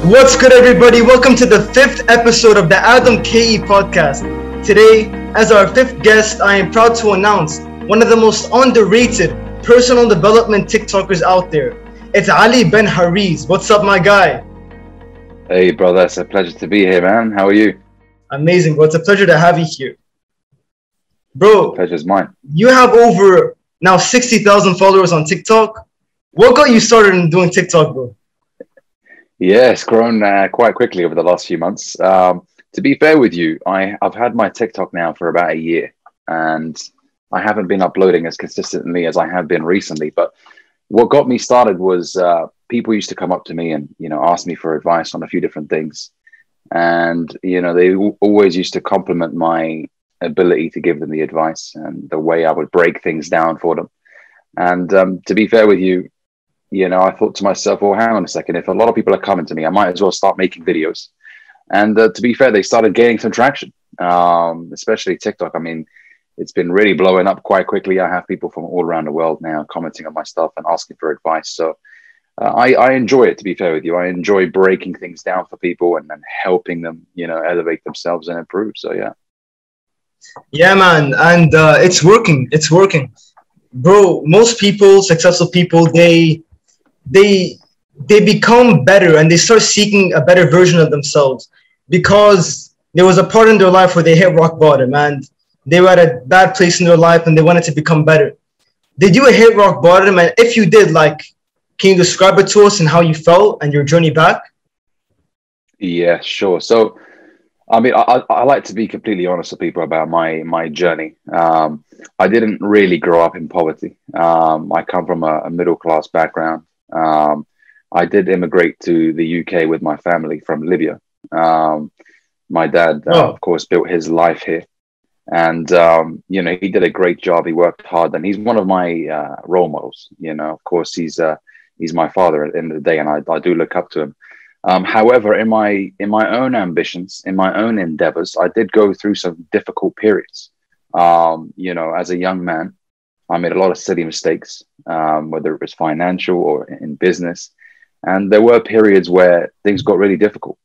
What's good, everybody? Welcome to the fifth episode of the Adam KE podcast. Today, as our fifth guest, I am proud to announce one of the most underrated personal development TikTokers out there. It's Ali Ben Hariz. What's up, my guy? Hey, brother. It's a pleasure to be here, man. How are you? Amazing, bro. It's a pleasure to have you here. Bro, Pleasure's mine. you have over now 60,000 followers on TikTok. What got you started in doing TikTok, bro? Yeah, it's grown quite quickly over the last few months. To be fair with you, I've had my TikTok now for about a year, and I haven't been uploading as consistently as I have been recently. But what got me started was people used to come up to me and ask me for advice on a few different things, and they always used to compliment my ability to give them the advice and the way I would break things down for them. And to be fair with you, I thought to myself, well, hang on a second. If a lot of people are coming to me, I might as well start making videos. And to be fair, they started gaining some traction, especially TikTok. I mean, it's been really blowing up quite quickly. I have people from all around the world now commenting on my stuff and asking for advice. So I enjoy it, to be fair with you. I enjoy breaking things down for people and then helping them, elevate themselves and improve. So, yeah. Yeah, man. And it's working. It's working. Bro, most people, successful people, they become better and they start seeking a better version of themselves because there was a part in their life where they hit rock bottom and they were at a bad place in their life and they wanted to become better. Did you hit rock bottom? And if you did, can you describe it to us and how you felt and your journey back? Yeah, sure. So, I mean, I like to be completely honest with people about my journey. I didn't really grow up in poverty. I come from a middle-class background. I did immigrate to the UK with my family from Libya. My dad, of course, built his life here. And, he did a great job. He worked hard. And he's one of my role models. Of course, he's my father at the end of the day. And I do look up to him. However, in my own ambitions, in my own endeavors, I did go through some difficult periods. As a young man, I made a lot of silly mistakes, whether it was financial or in business. And there were periods where things got really difficult.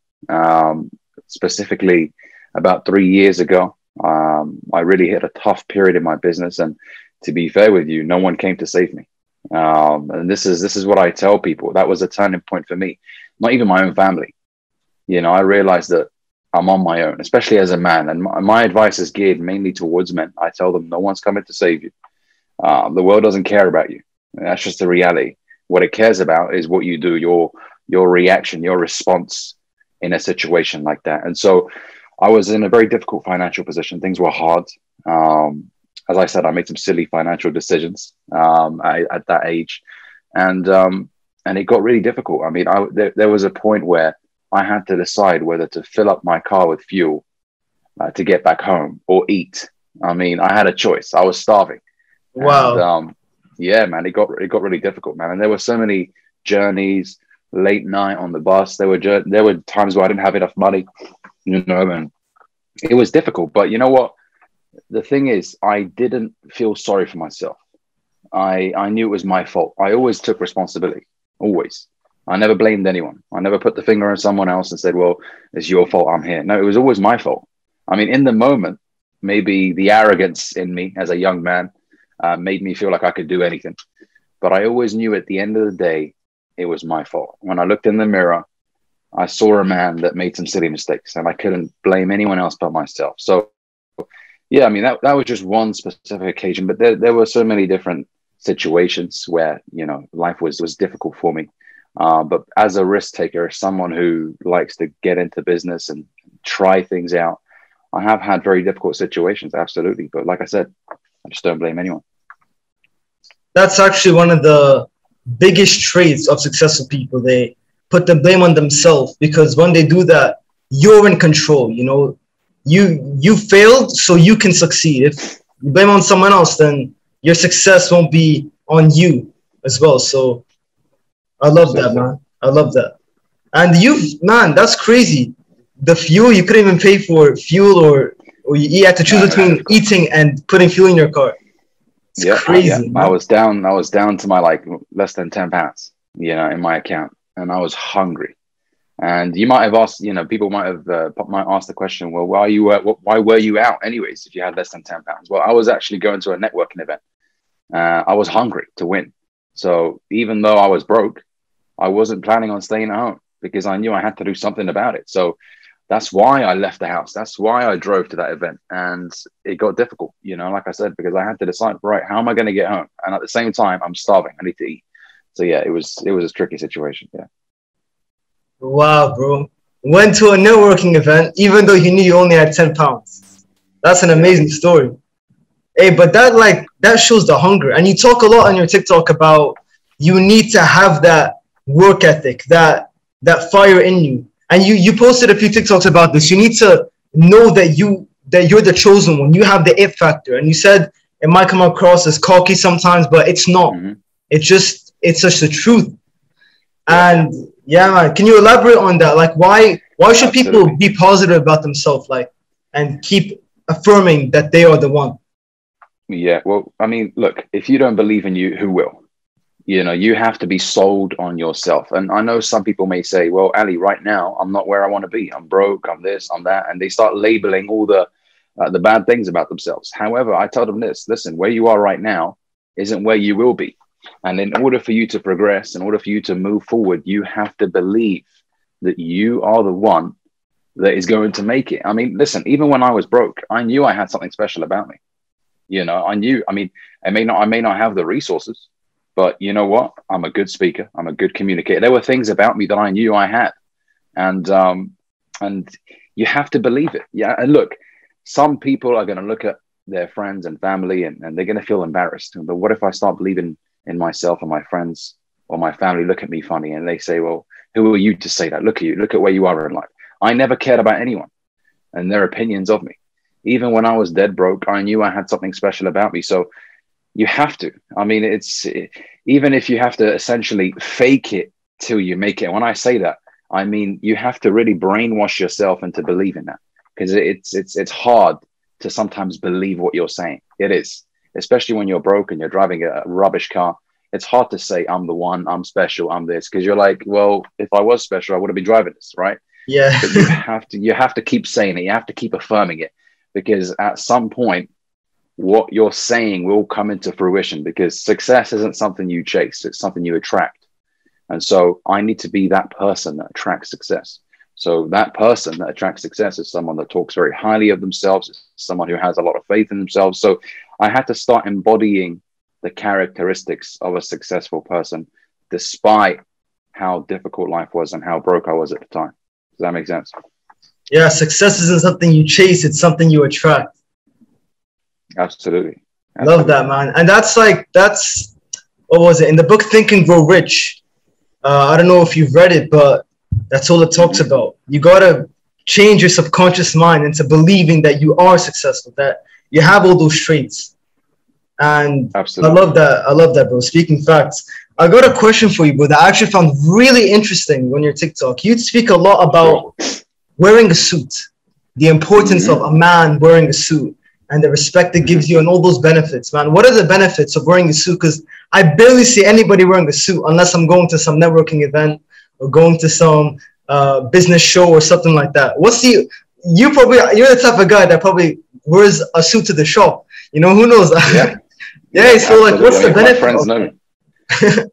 Specifically, about 3 years ago, I really hit a tough period in my business. And to be fair with you, no one came to save me. And this is what I tell people. That was a turning point for me. Not even my own family. I realized that I'm on my own, especially as a man. And my advice is geared mainly towards men. I tell them no one's coming to save you. The world doesn't care about you. That's just the reality. What it cares about is what you do, your reaction, your response in a situation like that. And so I was in a very difficult financial position. Things were hard. As I said, I made some silly financial decisions at that age. And it got really difficult. I mean, there was a point where I had to decide whether to fill up my car with fuel to get back home or eat. I mean, I had a choice. I was starving. Wow. And, yeah, man, it got really difficult, man. And there were so many journeys, late night on the bus. There were times where I didn't have enough money, and it was difficult. But you know what? The thing is, I didn't feel sorry for myself. I knew it was my fault. I always took responsibility. Always. I never blamed anyone. I never put the finger on someone else and said, well, it's your fault I'm here. No, it was always my fault. I mean, in the moment, maybe the arrogance in me as a young man made me feel like I could do anything. But I always knew at the end of the day, it was my fault. When I looked in the mirror, I saw a man that made some silly mistakes and I couldn't blame anyone else but myself. So, yeah, I mean, that was just one specific occasion, but there were so many different situations where, life was difficult for me. But as a risk taker, as someone who likes to get into business and try things out, I have had very difficult situations, absolutely. But like I said, I just don't blame anyone. That's actually one of the biggest traits of successful people. They put the blame on themselves because when they do that, you're in control. You failed, so you can succeed. If you blame on someone else, then your success won't be on you as well. So I love that, man. I love that. And man, that's crazy. The fuel, you couldn't even pay for fuel or you had to choose between eating and putting fuel in your car. It's crazy. Yeah. I was down to my less than 10 pounds, in my account. And I was hungry. And you might have asked, you know, people might ask the question, well, why were you out anyways if you had less than £10? Well, I was actually going to a networking event. I was hungry to win. So even though I was broke, I wasn't planning on staying at home because I knew I had to do something about it. So that's why I left the house. That's why I drove to that event. And it got difficult, you know, like I said, because I had to decide, right, how am I going to get home? And at the same time, I'm starving. I need to eat. So yeah, it was a tricky situation. Yeah. Wow, bro. Went to a networking event, even though you knew you only had £10. That's an amazing story. Hey, but that shows the hunger. And you talk a lot on your TikTok about you need to have that work ethic, that fire in you. And you posted a few TikToks about this. You need to know that you're the chosen one. You have the it factor. And you said it might come across as cocky sometimes, but it's not. Mm-hmm. It's just the truth. Yeah. And yeah, man, can you elaborate on that? Like, why should Absolutely. people be positive about themselves, like, and keep affirming that they are the one? Yeah, well, I mean, look, if you don't believe in you, who will? You know, you have to be sold on yourself. And I know some people may say, well, Ali, right now, I'm not where I want to be. I'm broke, I'm this, I'm that. And they start labeling all the bad things about themselves. However, I tell them this, listen, where you are right now isn't where you will be. And in order for you to progress, in order for you to move forward, you have to believe that you are the one that is going to make it. I mean, listen, even when I was broke, I knew I had something special about me. You know, I knew, I mean, I may not have the resources, but you know what? I'm a good speaker. I'm a good communicator. There were things about me that I knew I had. And you have to believe it. Yeah. And look, some people are going to look at their friends and family and they're going to feel embarrassed. But what if I start believing in myself and my friends or my family look at me funny and they say, well, who are you to say that? Look at you. Look at where you are in life. I never cared about anyone and their opinions of me. Even when I was dead broke, I knew I had something special about me. So you have to. I mean, even if you have to essentially fake it till you make it. When I say that, I mean, you have to really brainwash yourself into believing that, because it's hard to sometimes believe what you're saying. It is, especially when you're broke and you're driving a rubbish car. It's hard to say, I'm the one, I'm special, I'm this, because you're like, well, if I was special, I would have been driving this, right? Yeah. But you have to keep saying it. You have to keep affirming it, because at some point, what you're saying will come into fruition, because success isn't something you chase. It's something you attract. And so I need to be that person that attracts success. So that person that attracts success is someone that talks very highly of themselves. It's someone who has a lot of faith in themselves. So I had to start embodying the characteristics of a successful person, despite how difficult life was and how broke I was at the time. Does that make sense? Yeah, success isn't something you chase, it's something you attract. Absolutely. Love that, man. And that's what was it? In the book Think and Grow Rich. I don't know if you've read it, but that's all it talks about. You got to change your subconscious mind into believing that you are successful, that you have all those traits. And absolutely. I love that, bro. Speaking facts. I got a question for you, bro, that I actually found really interesting on your TikTok. You'd speak a lot about wearing a suit, the importance of a man wearing a suit, and the respect it gives you and all those benefits, man. What are the benefits of wearing a suit? Because I barely see anybody wearing a suit unless I'm going to some networking event or going to some business show or something like that. You're the type of guy that probably wears a suit to the shop. You know, who knows? Yeah. Yeah, so like, what's the benefit? My friends know me.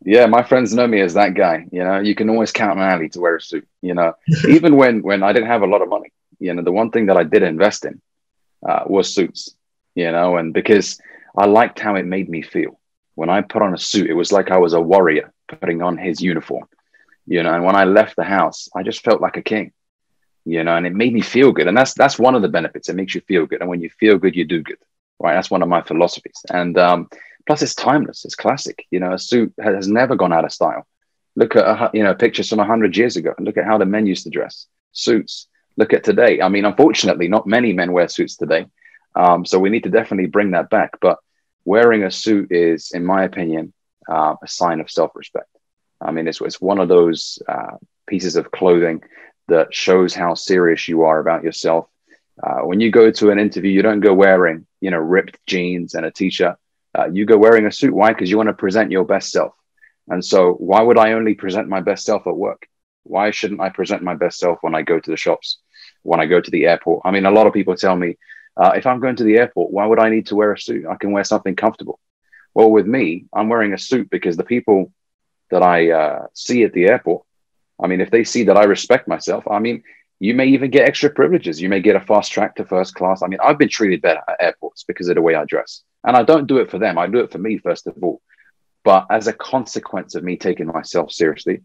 Yeah, my friends know me as that guy. You know, you can always count on Ali to wear a suit. You know, even when I didn't have a lot of money, you know, the one thing that I did invest in was suits. You know, and because I liked how it made me feel when I put on a suit, it was like I was a warrior putting on his uniform. You know, and when I left the house, I just felt like a king. You know, and it made me feel good, and that's one of the benefits. It makes you feel good, and when you feel good, you do good. Right, that's one of my philosophies, and plus it's timeless, it's classic. You know, a suit has never gone out of style. Look at pictures from 100 years ago, and look at how the men used to dress. Suits. Look at today. I mean, unfortunately, not many men wear suits today, so we need to definitely bring that back. But wearing a suit is, in my opinion, a sign of self-respect. I mean, it's one of those pieces of clothing that shows how serious you are about yourself. When you go to an interview, you don't go wearing, ripped jeans and a t-shirt. You go wearing a suit. Why? Because you want to present your best self. And so why would I only present my best self at work? Why shouldn't I present my best self when I go to the shops, when I go to the airport? I mean, a lot of people tell me, if I'm going to the airport, why would I need to wear a suit? I can wear something comfortable. Well, with me, I'm wearing a suit because the people that I see at the airport, I mean, if they see that I respect myself, I mean, you may even get extra privileges. You may get a fast track to first class. I mean, I've been treated better at airports because of the way I dress. And I don't do it for them. I do it for me, first of all. But as a consequence of me taking myself seriously,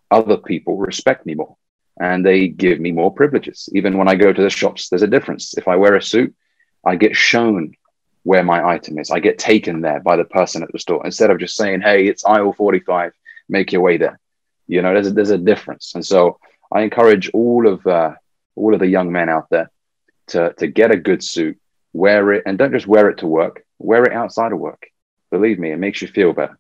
other people respect me more and they give me more privileges. Even when I go to the shops, there's a difference. If I wear a suit, I get shown where my item is. I get taken there by the person at the store instead of just saying, hey, it's aisle 45, make your way there. You know, there's a difference. And so I encourage all of the young men out there to get a good suit, wear it, and don't just wear it to work, wear it outside of work. Believe me, it makes you feel better.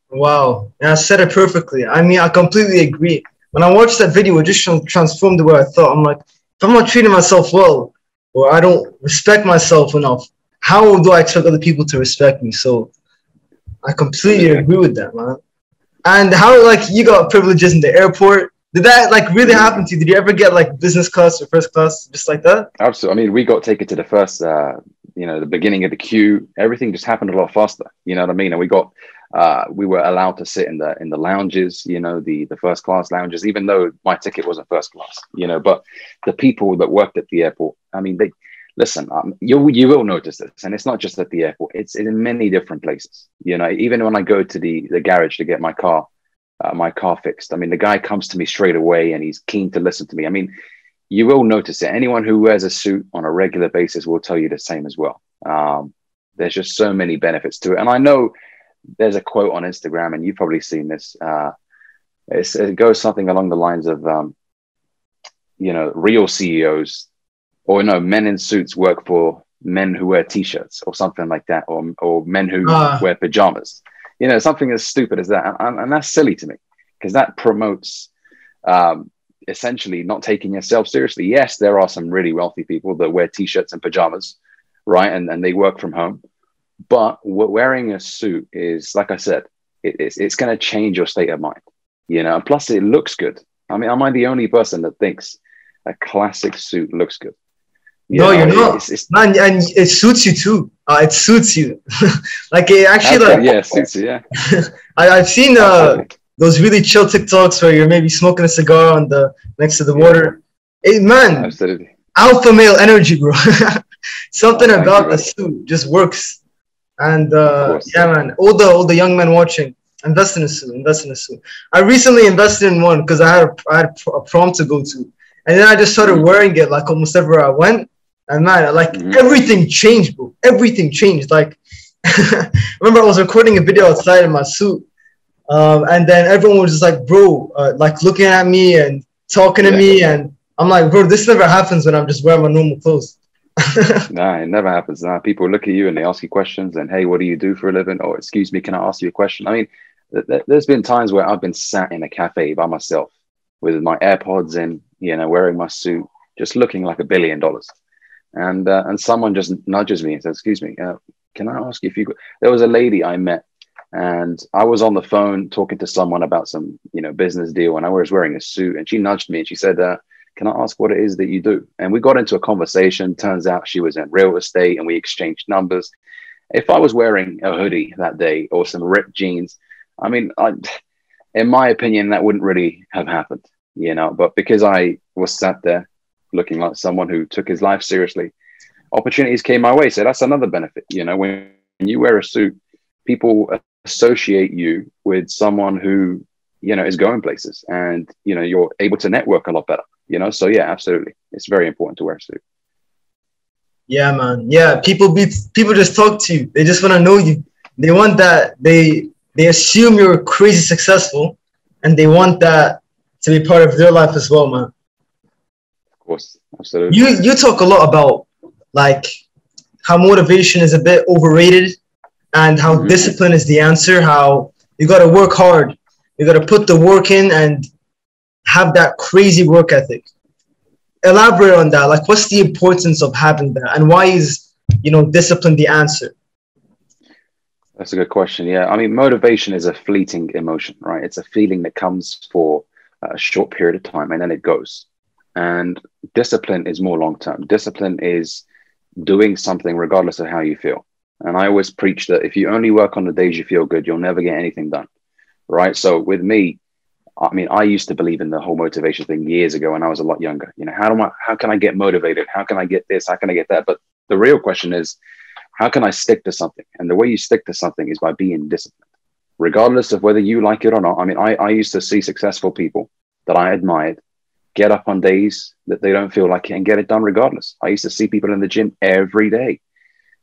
Wow, and I said it perfectly. I mean, I completely agree. When I watched that video, it just transformed the way I thought. I'm like, if I'm not treating myself well, or I don't respect myself enough, how do I expect other people to respect me? So I completely agree with that, man. And how, like, you got privileges in the airport. Did that, like, really happen to you? Did you ever get, like, business class or first class, just like that? Absolutely. I mean, we got taken to the first, the beginning of the queue. Everything just happened a lot faster. You know what I mean? And we were allowed to sit in the lounges, you know, the first class lounges, even though my ticket wasn't first class, you know. But the people that worked at the airport, I mean, they listen. You will notice this, and it's not just at the airport; it's in many different places. You know, even when I go to the garage to get my car fixed, I mean, the guy comes to me straight away, and he's keen to listen to me. I mean, you will notice it. Anyone who wears a suit on a regular basis will tell you the same as well. There's just so many benefits to it, and I know. There's a quote on Instagram, and you've probably seen this. It goes something along the lines of, real CEOs, or no, men in suits work for men who wear T-shirts, or something like that, or men who wear pajamas. You know, something as stupid as that, and that's silly to me because that promotes essentially not taking yourself seriously. Yes, there are some really wealthy people that wear T-shirts and pajamas, right, and they work from home. But wearing a suit is, like I said, it's going to change your state of mind, you know. And plus, it looks good. I mean, am I the only person that thinks a classic suit looks good? No, you're not. Man, and it suits you too. It suits you. Like it actually, like yeah, suits you. Yeah. I've seen those really chill TikToks where you're maybe smoking a cigar on next to the water. Hey, man, absolutely. Alpha male energy, bro. Something about the suit just works. And yeah, man, all the young men watching, invest in a suit. I recently invested in one because I had a prom to go to, and then I just started wearing it like almost everywhere I went. And man, like everything changed, bro. Everything changed. Like, remember I was recording a video outside in my suit, and then everyone was just like, bro, like looking at me and talking to me, and I'm like, bro, this never happens when I'm just wearing my normal clothes. Nah, it never happens. Nah, people look at you and they ask you questions and, hey, what do you do for a living? Oh, excuse me, can I ask you a question? I mean, there's been times where I've been sat in a cafe by myself with my AirPods in, you know, wearing my suit, just looking like $1 billion. And someone just nudges me and says, excuse me, can I ask you if you could? There was a lady I met and I was on the phone talking to someone about some, you know, business deal, and I was wearing a suit, and she nudged me and she said, can I ask what it is that you do? And we got into a conversation. Turns out she was in real estate and we exchanged numbers. If I was wearing a hoodie that day or some ripped jeans, I mean, in my opinion, that wouldn't really have happened, you know, but because I was sat there looking like someone who took his life seriously, opportunities came my way. So that's another benefit. You know, when you wear a suit, people associate you with someone who, you know, is going places, and, you know, you're able to network a lot better. You know, so yeah, absolutely. It's very important to wear a suit. Yeah, man. Yeah, people just talk to you. They just want to know you. They want that. They assume you're crazy successful, and they want that to be part of their life as well, man. Of course, absolutely. You talk a lot about like how motivation is a bit overrated, and how discipline is the answer. How you got to work hard, you got to put the work in, and have that crazy work ethic. Elaborate on that. Like, what's the importance of having that, and why is, you know, discipline the answer? That's a good question. Yeah. I mean, motivation is a fleeting emotion, right? It's a feeling that comes for a short period of time and then it goes. And discipline is more long term. Discipline is doing something regardless of how you feel. And I always preach that if you only work on the days you feel good, you'll never get anything done, right? So with me, I mean, I used to believe in the whole motivation thing years ago when I was a lot younger. You know, how can I get motivated? How can I get this? How can I get that? But the real question is, how can I stick to something? And the way you stick to something is by being disciplined, regardless of whether you like it or not. I mean, I used to see successful people that I admired get up on days that they don't feel like it and get it done regardless. I used to see people in the gym every day,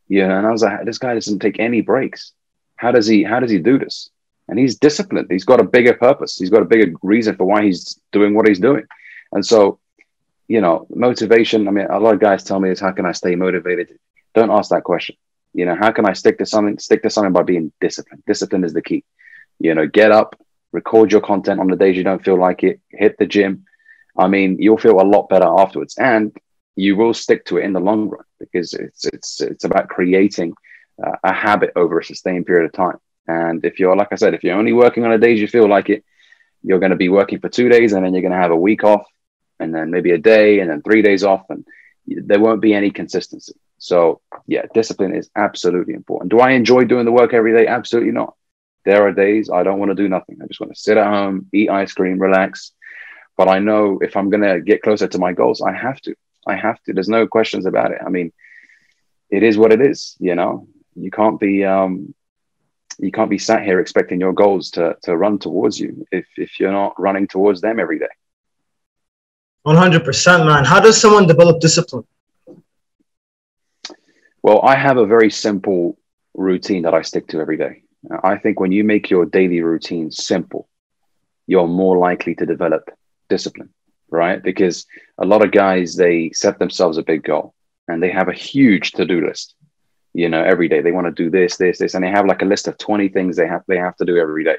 you know, and I was like, this guy doesn't take any breaks. How does he do this? And he's disciplined. He's got a bigger purpose. He's got a bigger reason for why he's doing what he's doing. And so, you know, motivation, I mean, a lot of guys tell me is, how can I stay motivated? Don't ask that question. You know, how can I stick to something? Stick to something by being disciplined. Discipline is the key. You know, get up, record your content on the days you don't feel like it, hit the gym. I mean, you'll feel a lot better afterwards, and you will stick to it in the long run, because it's about creating a habit over a sustained period of time. And if you're, like I said, if you're only working on the days you feel like it, you're going to be working for 2 days, and then you're going to have a week off, and then maybe a day, and then 3 days off, and there won't be any consistency. So yeah, discipline is absolutely important. Do I enjoy doing the work every day? Absolutely not. There are days I don't want to do nothing. I just want to sit at home, eat ice cream, relax. But I know if I'm going to get closer to my goals, I have to. I have to. There's no questions about it. I mean, it is what it is. You know, you can't be sat here expecting your goals to run towards you if you're not running towards them every day. 100%, man. How does someone develop discipline? Well, I have a very simple routine that I stick to every day. I think when you make your daily routine simple, you're more likely to develop discipline, right? Because a lot of guys, they set themselves a big goal and they have a huge to-do list. You know, every day they want to do this, and they have like a list of 20 things they have to do every day.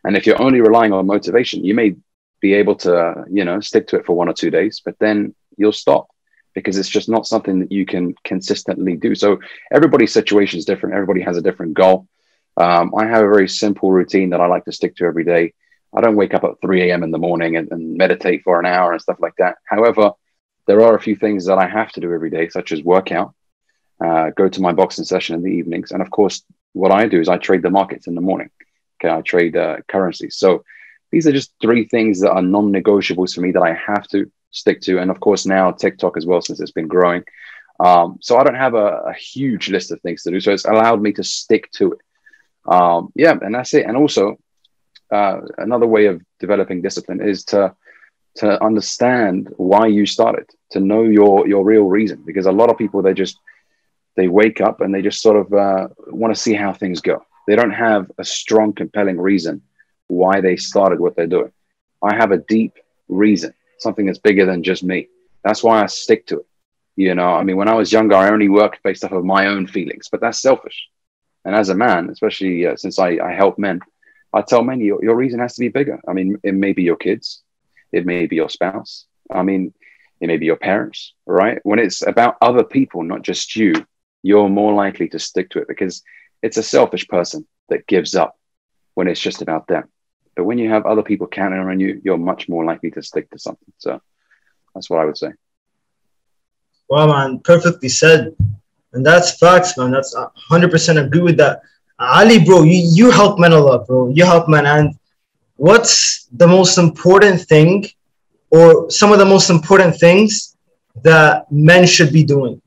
And if you're only relying on motivation, you may be able to, you know, stick to it for 1 or 2 days, but then you'll stop, because it's just not something that you can consistently do. So everybody's situation is different. Everybody has a different goal. I have a very simple routine that I like to stick to every day. I don't wake up at 3 a.m. in the morning and meditate for an hour and stuff like that. However, there are a few things that I have to do every day, such as workout, go to my boxing session in the evenings. And of course, what I do is I trade the markets in the morning. Okay, I trade currencies. So these are just 3 things that are non-negotiables for me that I have to stick to. And of course, now TikTok as well, since it's been growing. So I don't have a huge list of things to do. So it's allowed me to stick to it. Yeah, and that's it. And also, another way of developing discipline is to understand why you started, to know your real reason. Because a lot of people, they wake up and they just sort of want to see how things go. They don't have a strong, compelling reason why they started what they're doing. I have a deep reason, something that's bigger than just me. That's why I stick to it. You know, I mean, when I was younger, I only worked based off of my own feelings, but that's selfish. And as a man, especially since I help men, I tell men, your reason has to be bigger. I mean, it may be your kids. It may be your spouse. I mean, it may be your parents, right? When it's about other people, not just you, you're more likely to stick to it, because it's a selfish person that gives up when it's just about them. But when you have other people counting on you, you're much more likely to stick to something. So that's what I would say. Wow, man, perfectly said. And that's facts, man. That's 100% agree with that. Ali, bro, you help men a lot, bro. You help men. And what's the most important thing, or some of the most important things that men should be doing,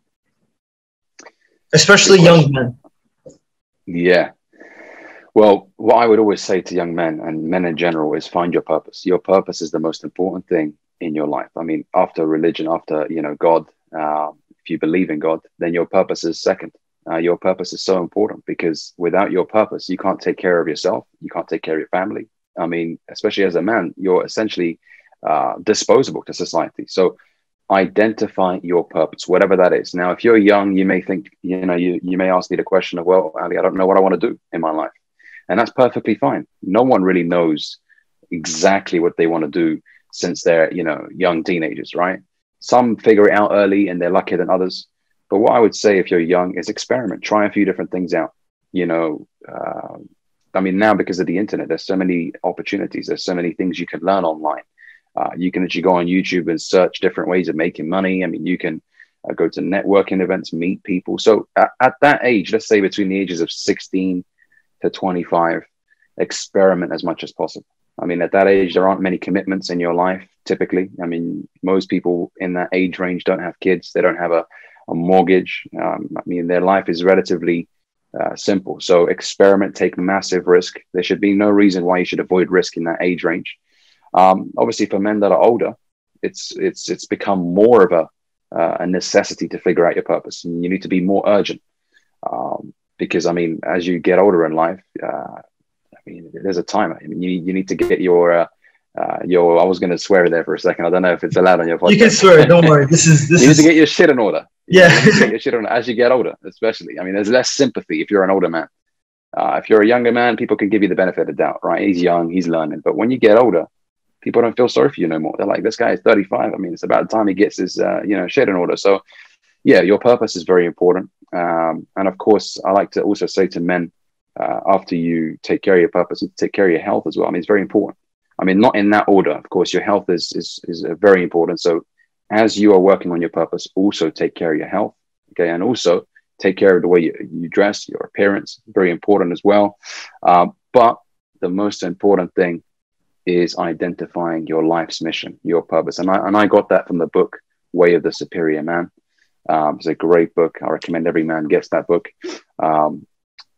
especially young men? Yeah. Well, what I would always say to young men and men in general is find your purpose. Your purpose is the most important thing in your life. I mean, after religion, after, you know, God, if you believe in God, then your purpose is second. Your purpose is so important, because without your purpose, you can't take care of yourself. You can't take care of your family. I mean, especially as a man, you're essentially disposable to society. So identify your purpose, whatever that is. Now, if you're young, you may think, you know, you may ask me the question of, well, Ali, I don't know what I want to do in my life. And that's perfectly fine. No one really knows exactly what they want to do since they're, you know, young teenagers, right? Some figure it out early and they're luckier than others. But what I would say if you're young is experiment, try a few different things out. you know, I mean, now because of the internet, there's so many opportunities. There's so many things you can learn online. You can actually go on YouTube and search different ways of making money. I mean, you can go to networking events, meet people. So at that age, let's say between the ages of 16 to 25, experiment as much as possible. I mean, at that age, there aren't many commitments in your life, typically. I mean, most people in that age range don't have kids. They don't have a mortgage. I mean, their life is relatively simple. So experiment, take massive risk. There should be no reason why you should avoid risk in that age range. Obviously, for men that are older, it's become more of a necessity to figure out your purpose. And you need to be more urgent because, I mean, as you get older in life, I mean, there's a timer. I mean, you need to get your. I was going to swear there for a second. I don't know if it's allowed on your podcast. You can swear. Don't worry. You need to get your shit in order. Yeah. You need to get your shit in order as you get older, especially. I mean, there's less sympathy if you're an older man. If you're a younger man, people can give you the benefit of the doubt, right? He's young, he's learning. But when you get older, people don't feel sorry for you no more. They're like, this guy is 35. I mean, it's about time he gets his, shit in order. So, yeah, your purpose is very important. And of course, I like to also say to men, after you take care of your purpose, you take care of your health as well. I mean, it's very important. I mean, not in that order. Of course, your health is very important. So as you are working on your purpose, also take care of your health. Okay. And also take care of the way you dress, your appearance, very important as well. But the most important thing is identifying your life's mission, your purpose. And I got that from the book, Way of the Superior Man. It's a great book. I recommend every man gets that book.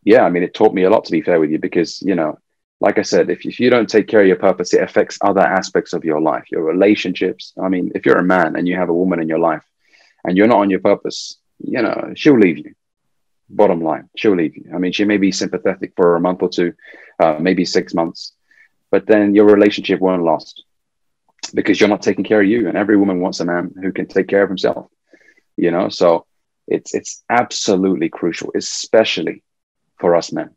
Yeah, I mean, it taught me a lot, to be fair with you, because, you know, like I said, if you don't take care of your purpose, it affects other aspects of your life, your relationships. I mean, if you're a man and you have a woman in your life and you're not on your purpose, you know, she'll leave you. Bottom line, she'll leave you. I mean, she may be sympathetic for a month or two, maybe 6 months, but then your relationship won't last because you're not taking care of you. And every woman wants a man who can take care of himself, you know? So it's absolutely crucial, especially for us men.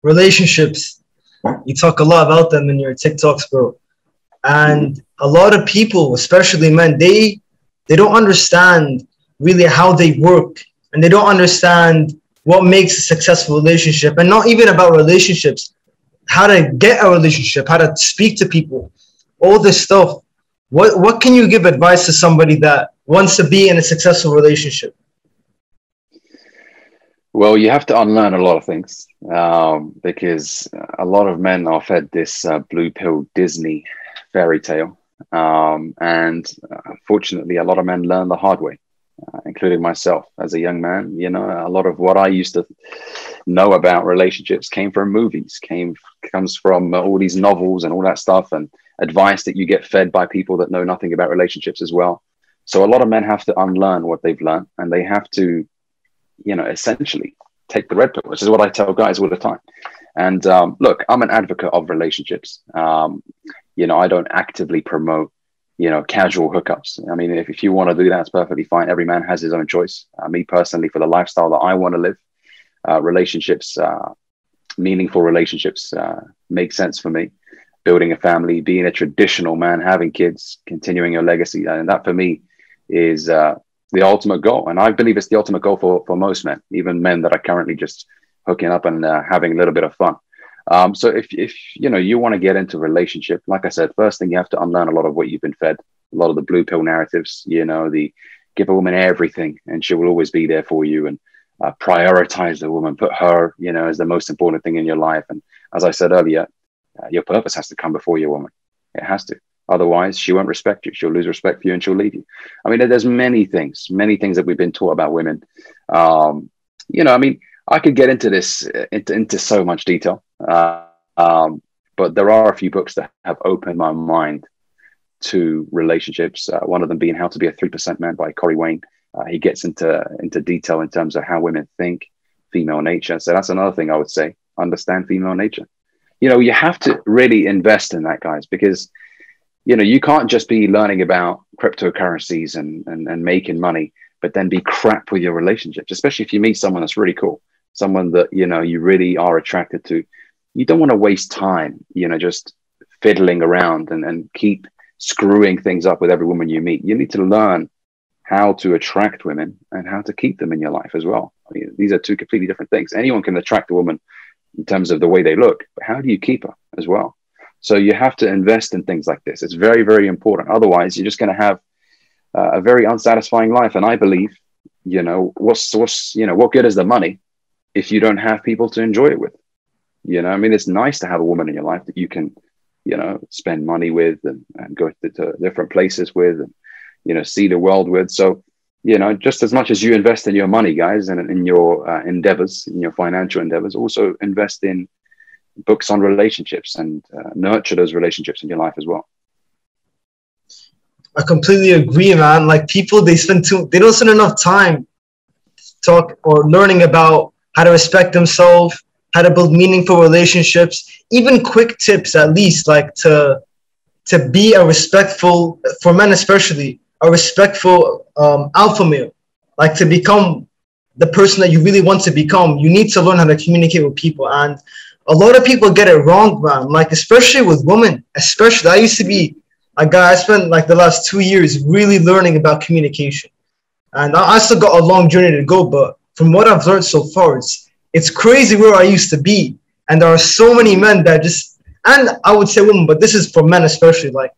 Relationships. You talk a lot about them in your TikToks, bro. And a lot of people, especially men, they don't understand really how they work, and they don't understand what makes a successful relationship, and not even about relationships, how to get a relationship, how to speak to people, all this stuff. What can you give advice to somebody that wants to be in a successful relationship? Well, you have to unlearn a lot of things because a lot of men are fed this blue pill Disney fairy tale. And unfortunately, a lot of men learn the hard way, including myself as a young man. You know, a lot of what I used to know about relationships came from movies, comes from all these novels and all that stuff, and advice that you get fed by people that know nothing about relationships as well. So a lot of men have to unlearn what they've learned, and they have to, you know, essentially take the red pill, which is what I tell guys all the time. And look, I'm an advocate of relationships. You know, I don't actively promote, you know, casual hookups. I mean, if you want to do that, it's perfectly fine. Every man has his own choice. Me personally, for the lifestyle that I want to live, relationships, meaningful relationships make sense for me. Building a family, being a traditional man, having kids, continuing your legacy. And that for me is the ultimate goal. And I believe it's the ultimate goal for most men, even men that are currently just hooking up and having a little bit of fun. So if you know, you want to get into a relationship, like I said, first thing, you have to unlearn a lot of what you've been fed, a lot of the blue pill narratives, you know, the give a woman everything and she will always be there for you, and prioritize the woman, put her, you know, as the most important thing in your life. And as I said earlier, your purpose has to come before your woman. It has to. Otherwise, she won't respect you. She'll lose respect for you and she'll leave you. I mean, there's many things that we've been taught about women. You know, I mean, I could get into this, into so much detail. But there are a few books that have opened my mind to relationships. One of them being How to Be a 3% Man by Corey Wayne. He gets into detail in terms of how women think, female nature. So that's another thing I would say. Understand female nature. You know, you have to really invest in that, guys, because, you know, you can't just be learning about cryptocurrencies and making money, but then be crap with your relationships, especially if you meet someone that's really cool, someone that, you know, you really are attracted to. You don't want to waste time, you know, just fiddling around and keep screwing things up with every woman you meet. You need to learn how to attract women and how to keep them in your life as well. I mean, these are two completely different things. Anyone can attract a woman in terms of the way they look, but how do you keep her as well? So you have to invest in things like this. It's very, very important. Otherwise, you're just going to have a very unsatisfying life. And I believe, what good is the money if you don't have people to enjoy it with? I mean, it's nice to have a woman in your life that you can, spend money with and go to different places with and, see the world with. So, just as much as you invest in your money, guys, and in your endeavors, in your financial endeavors, also invest in books on relationships and nurture those relationships in your life as well. I completely agree, man. Like people, they don't spend enough time talk or learning about how to respect themselves, how to build meaningful relationships, even quick tips, at least, like to be a respectful, for men especially, a respectful alpha male. Like to become the person that you really want to become, you need to learn how to communicate with people. And a lot of people get it wrong, man. Like especially with women, especially. I used to be a guy. I spent like the last 2 years really learning about communication, and I still got a long journey to go. But from what I've learned so far, it's crazy where I used to be. And there are so many men that just, and I would say women, but this is for men especially. Like,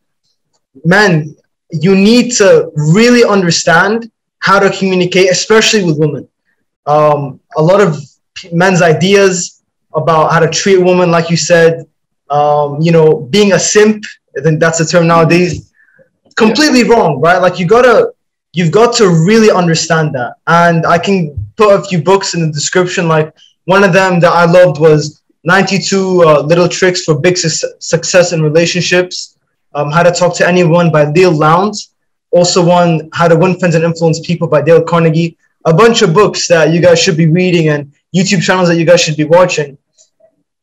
men, you need to really understand how to communicate, especially with women. A lot of men's ideas about how to treat a woman, like you said, being a simp, I think that's the term nowadays, completely wrong, right? Like you've got to really understand that. And I can put a few books in the description. Like one of them that I loved was 92 Little Tricks for Big Success in Relationships, How to Talk to Anyone by Leo Lowndes. Also one, How to Win Friends and Influence People by Dale Carnegie. A bunch of books that you guys should be reading and YouTube channels that you guys should be watching.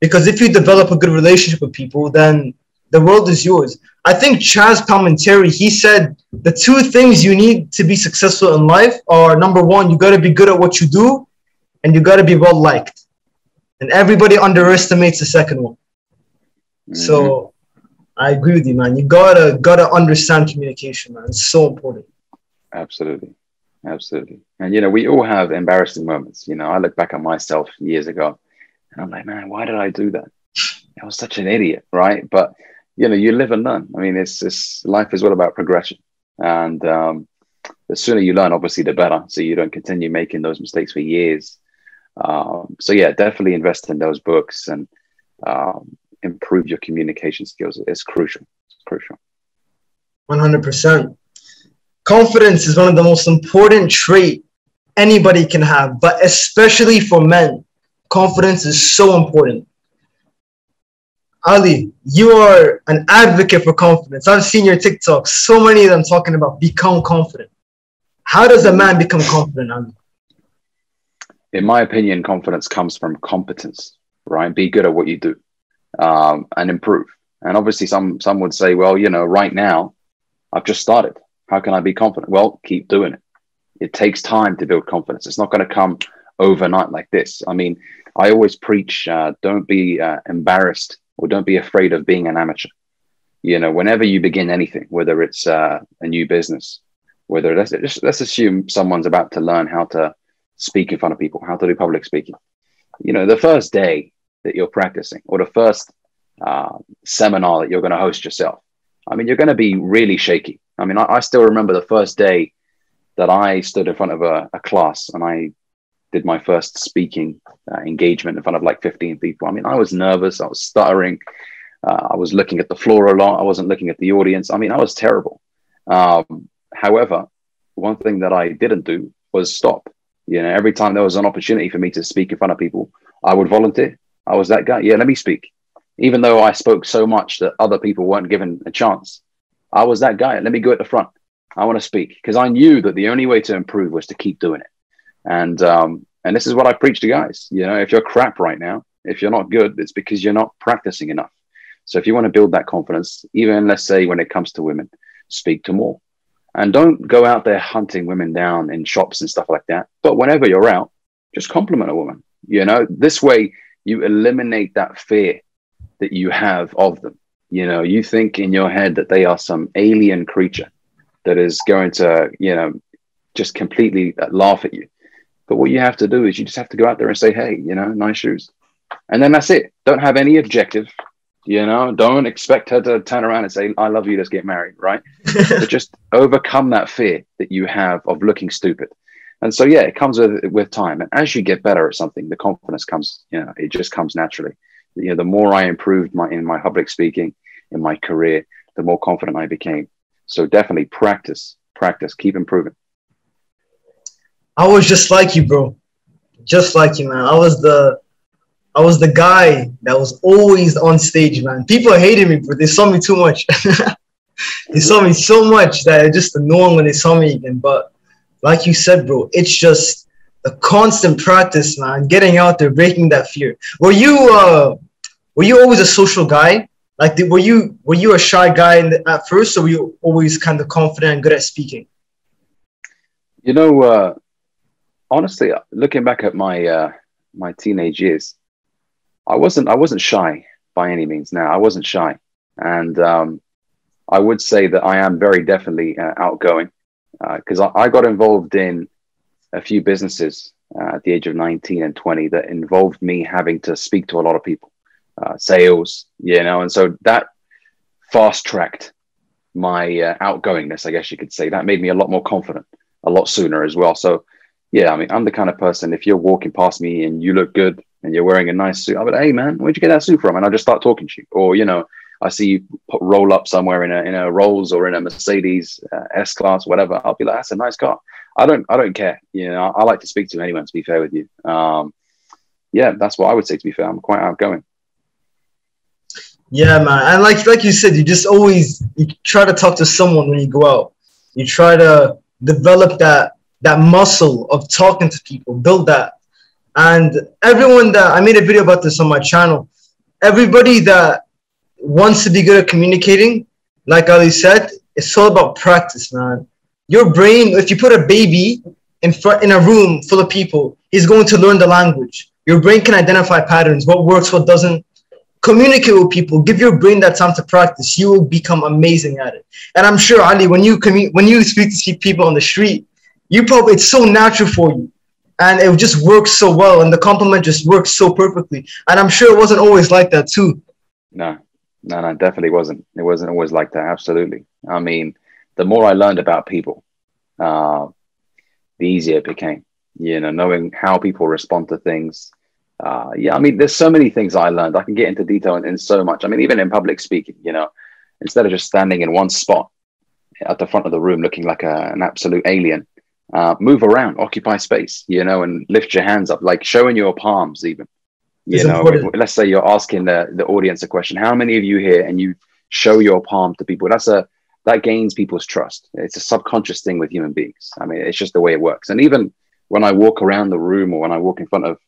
Because if you develop a good relationship with people, then the world is yours. I think Chaz Palminteri, he said the two things you need to be successful in life are, number one, you got to be good at what you do, and you got to be well liked. And everybody underestimates the second one. Mm-hmm. So I agree with you, man. You gotta understand communication, man. It's so important. Absolutely. And we all have embarrassing moments. I look back at myself years ago and I'm like, man, why did I do that? I was such an idiot, right? But you live and learn. I mean, life is all about progression. And the sooner you learn, obviously, the better. So you don't continue making those mistakes for years. So yeah, definitely invest in those books and improve your communication skills. It's crucial. 100%. Confidence is one of the most important traits anybody can have, but especially for men, confidence is so important. Ali, you are an advocate for confidence. I've seen your TikToks, so many of them talking about become confident. How does a man become confident, Ali? In my opinion, confidence comes from competence, right? Be good at what you do and improve. And obviously some would say, well, right now I've just started. How can I be confident? Well, keep doing it. It takes time to build confidence. It's not going to come overnight like this. I mean, I always preach, don't be embarrassed or don't be afraid of being an amateur. Whenever you begin anything, whether it's a new business, whether let's assume someone's about to learn how to speak in front of people, how to do public speaking. The first day that you're practicing or the first seminar that you're going to host yourself, I mean, you're going to be really shaky. I mean, I still remember the first day that I stood in front of a class and I did my first speaking engagement in front of like 15 people. I mean, I was nervous. I was stuttering. I was looking at the floor a lot. I wasn't looking at the audience. I mean, I was terrible. However, one thing that I didn't do was stop. Every time there was an opportunity for me to speak in front of people, I would volunteer. I was that guy. Yeah, let me speak. Even though I spoke so much that other people weren't given a chance, I was that guy. Let me go at the front. I want to speak because I knew that the only way to improve was to keep doing it. And this is what I preach to guys. If you're crap right now, if you're not good, it's because you're not practicing enough. So if you want to build that confidence, even let's say when it comes to women, speak to more. And don't go out there hunting women down in shops and stuff like that. But whenever you're out, just compliment a woman. This way you eliminate that fear that you have of them. You think in your head that they are some alien creature that is going to, just completely laugh at you. But what you have to do is you just have to go out there and say, hey, nice shoes. And then that's it. Don't have any objective, don't expect her to turn around and say, I love you, let's get married, right? But just overcome that fear that you have of looking stupid. And so, yeah, it comes with time. And as you get better at something, the confidence comes, it just comes naturally. The more I improved in my public speaking, in my career, the more confident I became. So definitely practice, keep improving. I was just like you, bro. Just like you, man. I was the guy that was always on stage, man. People hated me, but they saw me too much. They saw me so much that it just annoying when they saw me again. But like you said, bro, it's just a constant practice, man. Getting out there, breaking that fear. Were you always a social guy? Like, were you a shy guy at first, or were you always kind of confident and good at speaking? Honestly, looking back at my teenage years, I wasn't shy by any means. Now, I wasn't shy, and I would say that I am very definitely outgoing, because I got involved in a few businesses at the age of 19 and 20 that involved me having to speak to a lot of people, sales, and so that fast tracked my outgoingness, I guess you could say. That made me a lot more confident a lot sooner as well. So yeah, I mean, I'm the kind of person, if you're walking past me and you look good and you're wearing a nice suit, I'll be like, hey man, where'd you get that suit from? And I'll just start talking to you. Or, I see you roll up somewhere in a Rolls or in a Mercedes S-Class, whatever. I'll be like, that's a nice car. I don't care. I like to speak to anyone, to be fair with you. Yeah, that's what I would say, to be fair. I'm quite outgoing. Yeah, man. And like you said, you try to talk to someone when you go out. You try to develop that muscle of talking to people, build that. And everyone that I made a video about this on my channel, everybody that wants to be good at communicating, like Ali said, it's all about practice, man. Your brain, if you put a baby in a room full of people, he's going to learn the language. Your brain can identify patterns, what works, what doesn't. Communicate with people. Give your brain that time to practice. You will become amazing at it. And I'm sure, Ali, when you speak to people on the street, it's so natural for you, and it just works so well, and the compliment just works so perfectly. And I'm sure it wasn't always like that too. No, definitely wasn't. It wasn't always like that. Absolutely. I mean, the more I learned about people, the easier it became. Knowing how people respond to things. I mean, there's so many things I learned. I can get into detail in so much. I mean, even in public speaking, instead of just standing in one spot at the front of the room looking like an absolute alien, move around, occupy space, and lift your hands up, like showing your palms even. Let's say you're asking the audience a question. How many of you here, and you show your palm to people? That gains people's trust. It's a subconscious thing with human beings. I mean, it's just the way it works. And even when I walk around the room or when I walk in front of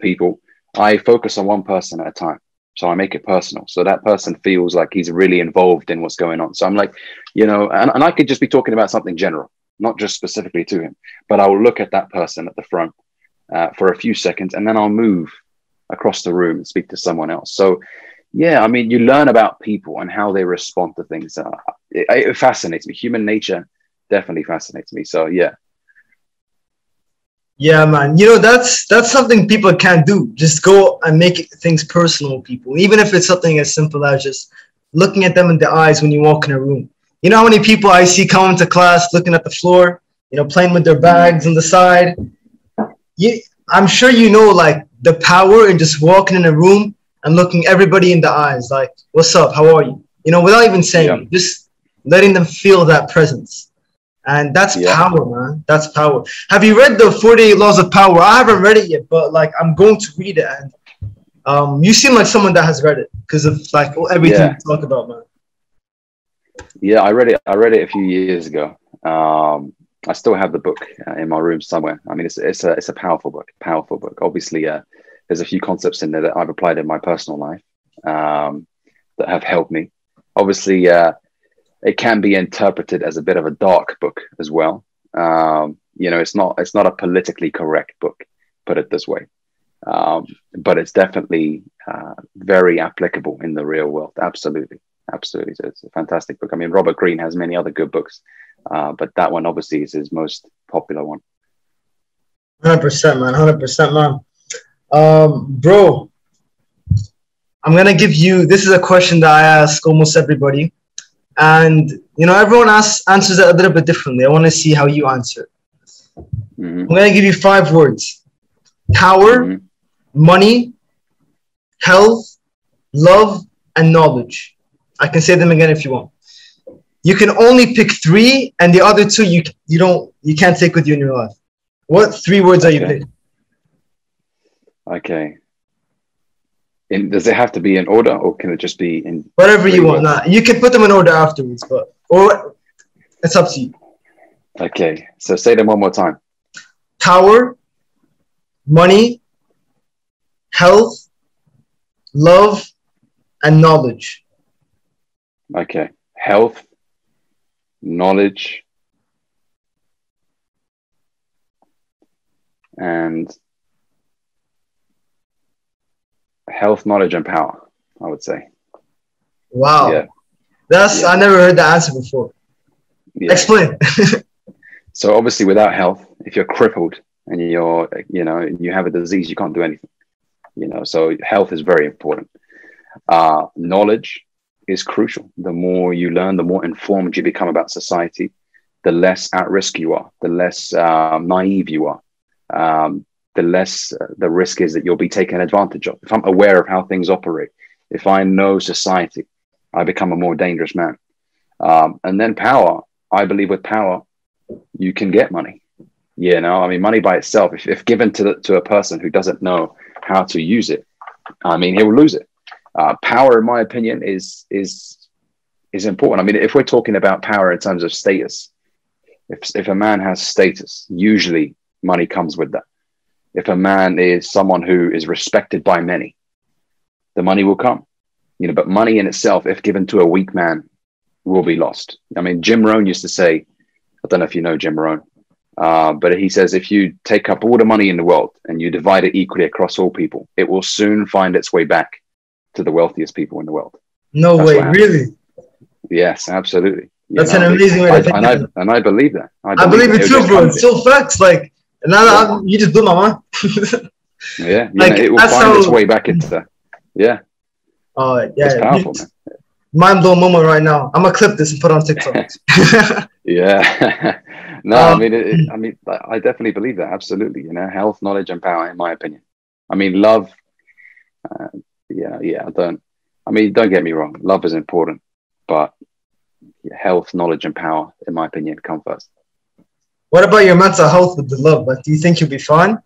people, I focus on one person at a time. So I make it personal. So that person feels like he's really involved in what's going on. So I'm like, and I could just be talking about something general, not just specifically to him, but I will look at that person at the front for a few seconds, and then I'll move across the room and speak to someone else. So yeah, I mean, you learn about people and how they respond to things. It fascinates me. Human nature definitely fascinates me. So yeah. Yeah, man. That's something people can't do. Just go and make things personal with people, even if it's something as simple as just looking at them in the eyes when you walk in a room. You know how many people I see coming to class looking at the floor, playing with their bags on the side. I'm sure like the power in just walking in a room and looking everybody in the eyes, like, what's up? How are you? Without even saying it, just letting them feel that presence. And that's power, man. That's power. Have you read the 48 Laws of Power? I haven't read it yet, but like I'm going to read it. And you seem like someone that has read it because of like everything you talk about, man. Yeah, I read it a few years ago. I still have the book in my room somewhere. I mean, it's a powerful book. Obviously, there's a few concepts in there that I've applied in my personal life that have helped me. Obviously, it can be interpreted as a bit of a dark book as well. It's not a politically correct book, put it this way. But it's definitely very applicable in the real world. Absolutely. So it's a fantastic book. I mean, Robert Greene has many other good books, but that one obviously is his most popular one. 100%, man. 100%, man. Bro, I'm gonna give you. This is a question that I ask almost everybody, and everyone answers it a little bit differently. I want to see how you answer. I'm gonna give you 5 words: power, money, health, love, and knowledge. I can say them again if you want. You can only pick 3, and the other 2 you can't take with you in your life. What 3 words are you picking? Okay. Does it have to be in order, or can it just be in whatever you want? Nah, you can put them in order afterwards, or it's up to you. Okay, so say them one more time. Power, money, health, love, and knowledge. Okay. Health, knowledge, and health, knowledge, and power, I would say. Wow. Yeah. I never heard that answer before. Yeah. Explain. So obviously without health, if you're crippled and you have a disease, you can't do anything. So health is very important. Knowledge is crucial. The more you learn, the more informed you become about society, the less at risk you are, the less naive you are, the less the risk is that you'll be taken advantage of. If I'm aware of how things operate, if I know society, I become a more dangerous man. And then power. I believe with power, you can get money. Money by itself, if given to a person who doesn't know how to use it, he'll lose it. Power, in my opinion, is important. If we're talking about power in terms of status, if a man has status, usually money comes with that. If a man is someone who is respected by many, the money will come. But money in itself, if given to a weak man, will be lost. Jim Rohn used to say, I don't know if you know Jim Rohn, but he says, if you take up all the money in the world and you divide it equally across all people, it will soon find its way back to the wealthiest people in the world. No way, really? Yes, absolutely. That's an amazing way to think of it. And I believe that. I believe it too, bro. It's still facts. You just blew my mind. Yeah, it will find its way back into. Yeah. Oh, yeah. It's powerful, man. Mind blown moment right now. I'm gonna clip this and put it on TikTok. Yeah. No, I definitely believe that. Absolutely. Health, knowledge, and power, in my opinion. Love. Don't get me wrong. Love is important, but health, knowledge, and power, in my opinion, come first. What about your mental health with the love? Do you think you'll be fine?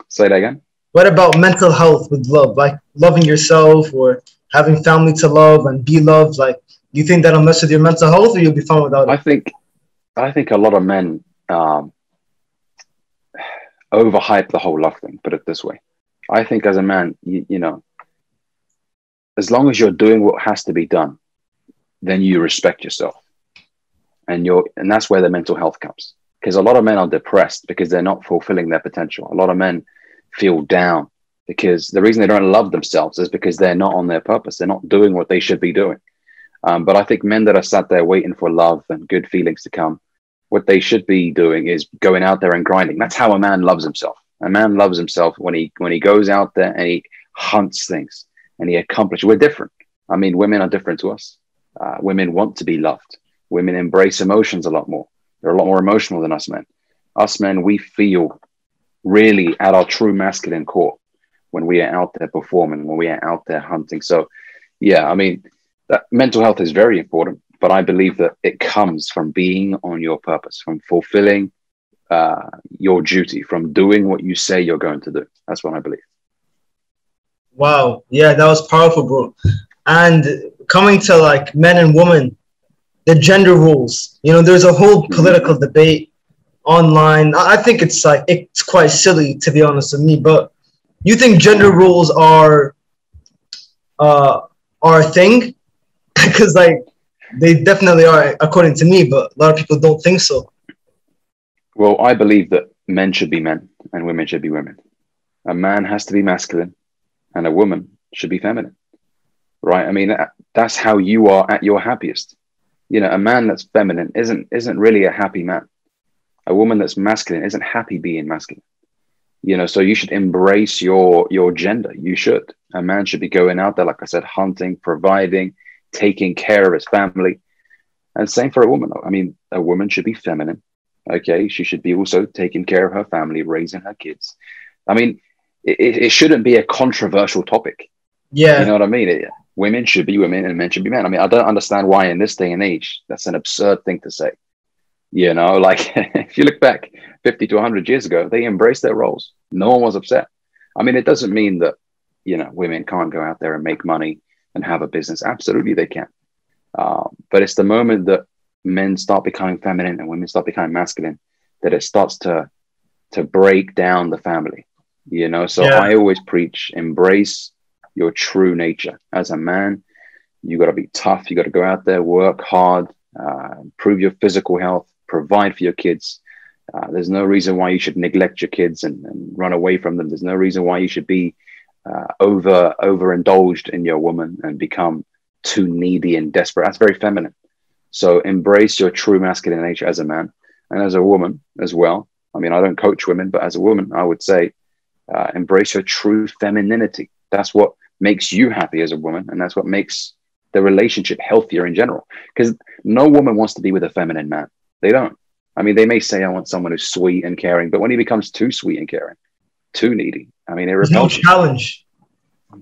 Say that again. What about mental health with love? Loving yourself or having family to love and be loved? Do you think that'll mess with your mental health, or you'll be fine without it? I think a lot of men overhype the whole love thing, put it this way. I think as a man, as long as you're doing what has to be done, then you respect yourself. And that's where the mental health comes. Because a lot of men are depressed because they're not fulfilling their potential. A lot of men feel down because the reason they don't love themselves is because they're not on their purpose. They're not doing what they should be doing. But I think men that are sat there waiting for love and good feelings to come, what they should be doing is going out there and grinding. That's how a man loves himself. A man loves himself when he goes out there and he hunts things and he accomplishes. We're different. Women are different to us. Women want to be loved. Women embrace emotions a lot more. They're a lot more emotional than us men. Us men, we feel really at our true masculine core when we are out there performing, when we are out there hunting. So, yeah, that mental health is very important, but I believe that it comes from being on your purpose, from fulfilling your duty, from doing what you say you're going to do. That's what I believe. Wow. Yeah, that was powerful, bro. And coming to men and women, the gender roles, there's a whole political debate online. I think it's quite silly, to be honest with me, but you think gender roles are a thing? Because they definitely are, according to me, but a lot of people don't think so. Well, I believe that men should be men and women should be women. A man has to be masculine and a woman should be feminine, right? That's how you are at your happiest. A man that's feminine isn't really a happy man. A woman that's masculine isn't happy being masculine. You know, so you should embrace your gender. You should. A man should be going out there, like I said, hunting, providing, taking care of his family. And same for a woman. I mean, a woman should be feminine. Okay. She should be also taking care of her family, raising her kids. I mean, it shouldn't be a controversial topic. Yeah. You know what I mean? Women should be women and men should be men. I mean, I don't understand why in this day and age, that's an absurd thing to say. You know, like if you look back 50 to 100 years ago, they embraced their roles. No one was upset. I mean, it doesn't mean that, you know, women can't go out there and make money and have a business. Absolutely, they can. But it's the moment that men start becoming feminine and women start becoming masculine that it starts to break down the family. You know, so Yeah. I always preach, embrace your true nature. As a man, you got to be tough. You got to go out there, work hard, improve your physical health, provide for your kids. There's no reason why you should neglect your kids and run away from them. There's no reason why you should be overindulged in your woman and become too needy and desperate. That's very feminine. So embrace your true masculine nature as a man and as a woman as well. I mean, I don't coach women, but as a woman, I would say embrace your true femininity. That's what makes you happy as a woman, and that's what makes the relationship healthier in general. Because no woman wants to be with a feminine man. They don't. I mean, they may say, I want someone who's sweet and caring, but when he becomes too sweet and caring, too needy, I mean, it There's no repels you. challenge.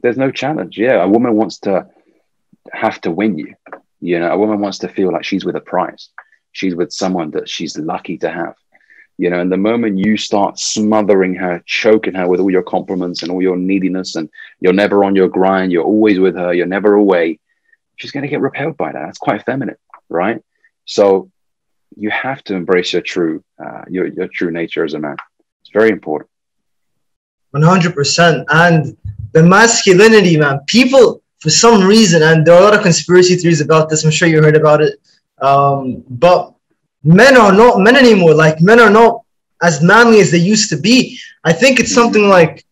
There's no challenge. Yeah, a woman wants to have to win you. You know, a woman wants to feel like she's with a prize. She's with someone that she's lucky to have. You know, and the moment you start smothering her, choking her with all your compliments and all your neediness, and you're never on your grind, you're always with her, you're never away, she's going to get repelled by that. That's quite feminine, right? So you have to embrace your true nature as a man. It's very important. 100%. And the masculinity, man, people, for some reason, and there are a lot of conspiracy theories about this, I'm sure you heard about it, but men are not men anymore. Like, men are not as manly as they used to be. I think it's something like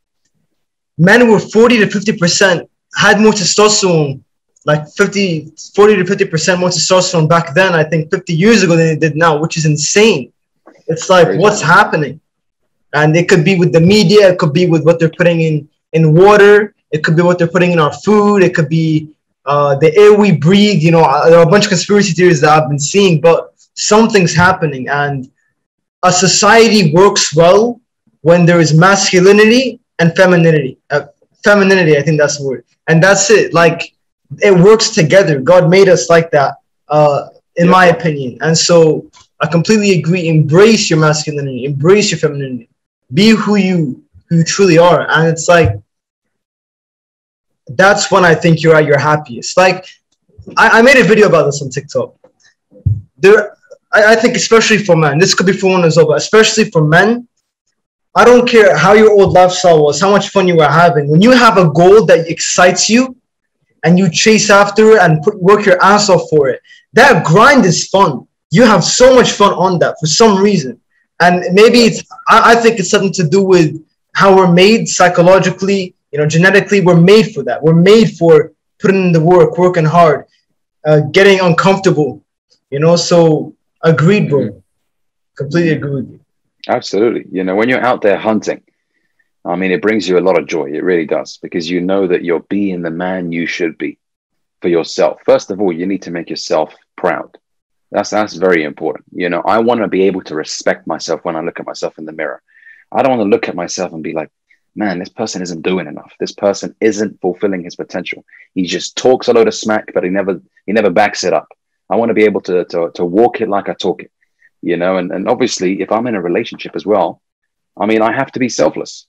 men were 40 to 50% had more testosterone, like 40 to 50% more testosterone back then, I think 50 years ago than they did now, which is insane. It's like, what's happening? And it could be with the media, it could be with what they're putting in water, it could be what they're putting in our food, it could be the air we breathe. You know, there are a bunch of conspiracy theories that I've been seeing, but something's happening. And a society works well when there is masculinity and femininity. Femininity, I think that's the word. And that's it. Like, it works together. God made us like that, in my opinion. And so I completely agree. Embrace your masculinity, embrace your femininity, be who you truly are. And it's like, that's when I think you're at your happiest. Like, I made a video about this on TikTok. I think especially for men, this could be for women as well, but especially for men, I don't care how your old lifestyle was, how much fun you were having. When you have a goal that excites you and you chase after it and work your ass off for it, that grind is fun. You have so much fun on that for some reason. And maybe I think it's something to do with how we're made psychologically, you know, genetically. We're made for that. We're made for putting in the work, working hard, getting uncomfortable, you know. So agreed, bro. Completely agree with you. Absolutely. You know, when you're out there hunting, I mean, it brings you a lot of joy. It really does, because you know that you're being the man you should be for yourself. First of all, you need to make yourself proud. That's very important. You know, I want to be able to respect myself when I look at myself in the mirror. I don't want to look at myself and be like, man, this person isn't doing enough. This person isn't fulfilling his potential. He just talks a load of smack, but he never backs it up. I want to be able to walk it like I talk it, you know, and obviously if I'm in a relationship as well, I mean, I have to be selfless.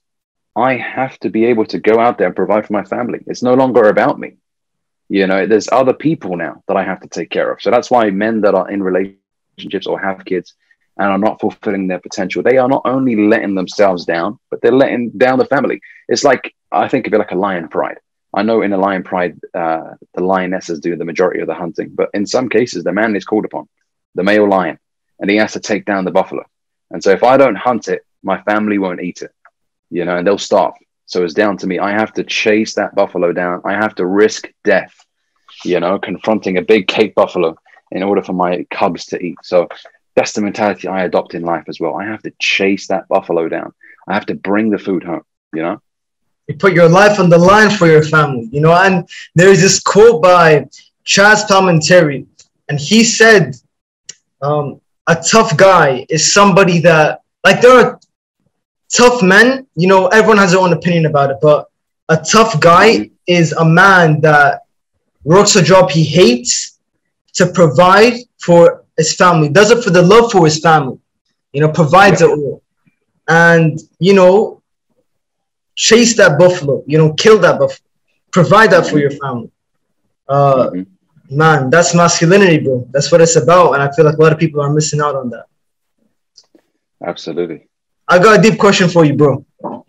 I have to be able to go out there and provide for my family. It's no longer about me. You know, there's other people now that I have to take care of. So that's why men that are in relationships or have kids and are not fulfilling their potential, they are not only letting themselves down, but they're letting down the family. It's like, I think of it like a lion pride. I know in a lion pride, the lionesses do the majority of the hunting, but in some cases, the man is called upon, the male lion, and he has to take down the buffalo. And so if I don't hunt it, my family won't eat it, you know, and they'll starve. So it's down to me. I have to chase that buffalo down. I have to risk death, you know, confronting a big Cape buffalo in order for my cubs to eat. So That's the mentality I adopt in life as well. I have to chase that buffalo down. I have to bring the food home, you know? You put your life on the line for your family, you know. And there's this quote by Chaz Palminteri, and he said, a tough guy is somebody that, like, there are tough men, you know, everyone has their own opinion about it, but a tough guy is a man that works a job he hates to provide for his family, does it for the love for his family, you know, provides it all. And, you know, chase that buffalo, you know, kill that buffalo, provide that for your family. Man, that's masculinity, bro. That's what it's about. And I feel like a lot of people are missing out on that. Absolutely. I got a deep question for you, bro. Go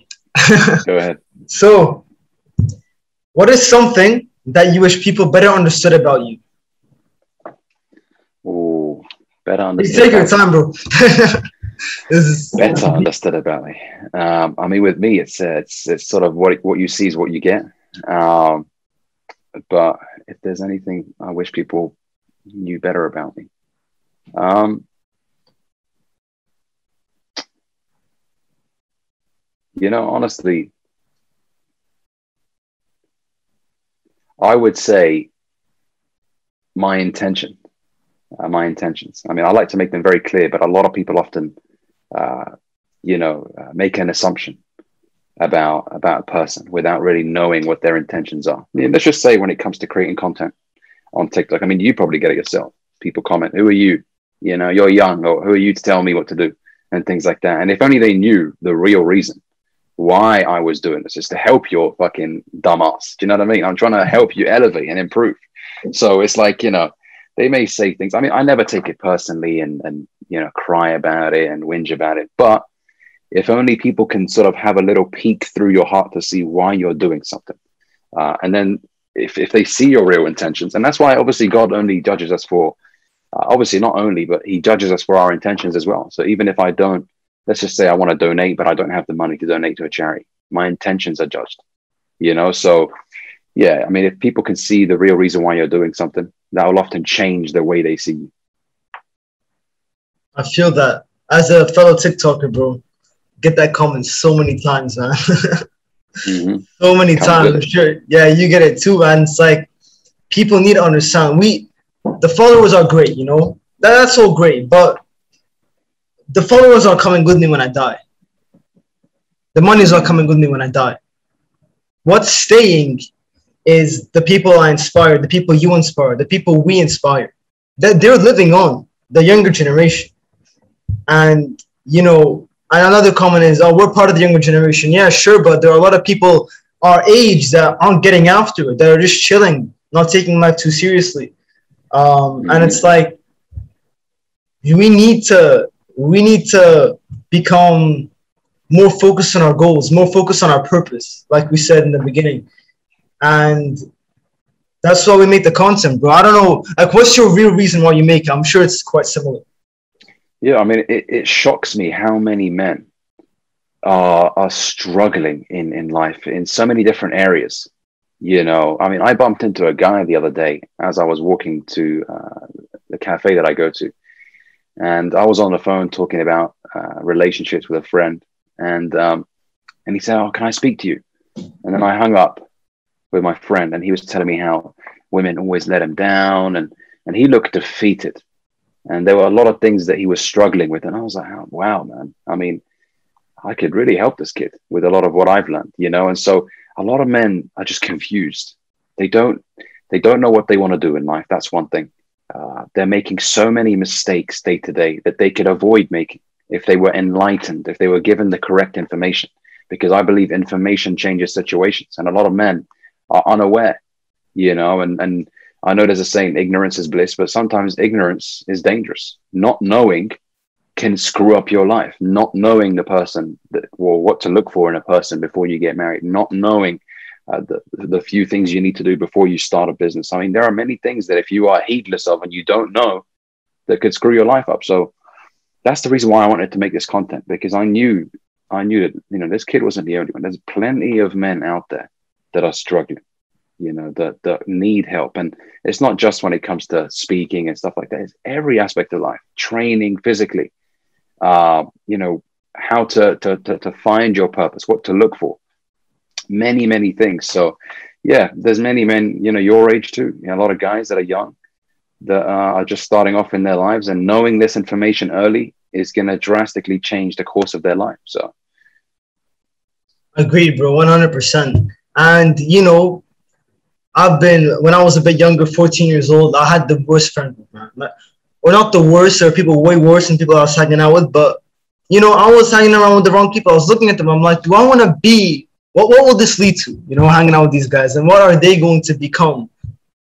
ahead. So, what is something that you wish people better understood about you? Oh, better understood. You take your time, bro. Better understood about me. I mean, with me, it's sort of what you see is what you get. But if there's anything I wish people knew better about me, you know, honestly, I would say my intentions. I mean, I like to make them very clear, but a lot of people often, make an assumption about a person without really knowing what their intentions are. I mean, let's just say when it comes to creating content on TikTok, I mean, you probably get it yourself. People comment, "Who are you? You know, you're young, or who are you to tell me what to do?" and things like that. And if only they knew the real reason why I was doing this, is to help your fucking dumbass. Do you know what I mean? I'm trying to help you elevate and improve. So it's like, you know, they may say things. I mean, I never take it personally and you know, cry about it and whinge about it. But if only people can sort of have a little peek through your heart to see why you're doing something. And then if they see your real intentions, and that's why obviously God only judges us for, obviously not only, but he judges us for our intentions as well. So even if I don't, let's just say I want to donate, but I don't have the money to donate to a charity, my intentions are judged, you know? So yeah, I mean, if people can see the real reason why you're doing something, that will often change the way they see you. I feel that as a fellow TikToker, bro, get that comment so many times, man. So many times, I'm sure. Yeah, you get it too, man. It's like people need to understand. The followers are great, you know. That's all great, but the followers are coming with me when I die. The money is not coming with me when I die. What's staying is the people I inspire, the people you inspire, the people we inspire. That they're living on, the younger generation. And, you know, and another comment is, oh, we're part of the younger generation. Yeah, sure, but there are a lot of people our age that aren't getting after it, that are just chilling, not taking life too seriously. And it's like, we need to become more focused on our goals, more focused on our purpose, like we said in the beginning. And that's why we make the content, bro. I don't know, like, what's your real reason why you make it? I'm sure it's quite similar. Yeah, I mean, it shocks me how many men are struggling in life in so many different areas. You know, I mean, I bumped into a guy the other day as I was walking to the cafe that I go to. And I was on the phone talking about relationships with a friend. And he said, "Oh, can I speak to you?" And then I hung up with my friend, and he was telling me how women always let him down. And he looked defeated. And there were a lot of things that he was struggling with. And I was like, oh, wow, man. I mean, I could really help this kid with a lot of what I've learned, you know? And so a lot of men are just confused. They don't know what they want to do in life. That's one thing. They're making so many mistakes day to day that they could avoid making if they were enlightened, if they were given the correct information, because I believe information changes situations. And a lot of men are unaware, you know, and I know there's a saying, ignorance is bliss, but sometimes ignorance is dangerous. Not knowing can screw up your life. Not knowing the person or what to look for in a person before you get married. Not knowing the few things you need to do before you start a business. I mean, there are many things that if you are heedless of and you don't know, that could screw your life up. So that's the reason why I wanted to make this content, because I knew that, you know, this kid wasn't the only one. There's plenty of men out there that are struggling. that need help. And it's not just when it comes to speaking and stuff like that. It's every aspect of life, training physically, how to find your purpose, what to look for, many things. So yeah, there's many men, your age too, a lot of guys that are young that are just starting off in their lives, and knowing this information early is going to drastically change the course of their life. So agreed, bro, 100%. And when I was a bit younger, 14 years old, I had the worst friend group, man. Or not the worst, there are people way worse than people I was hanging out with, but I was hanging around with the wrong people. I was looking at them, I'm like, do I want to be, what will this lead to, hanging out with these guys, and what are they going to become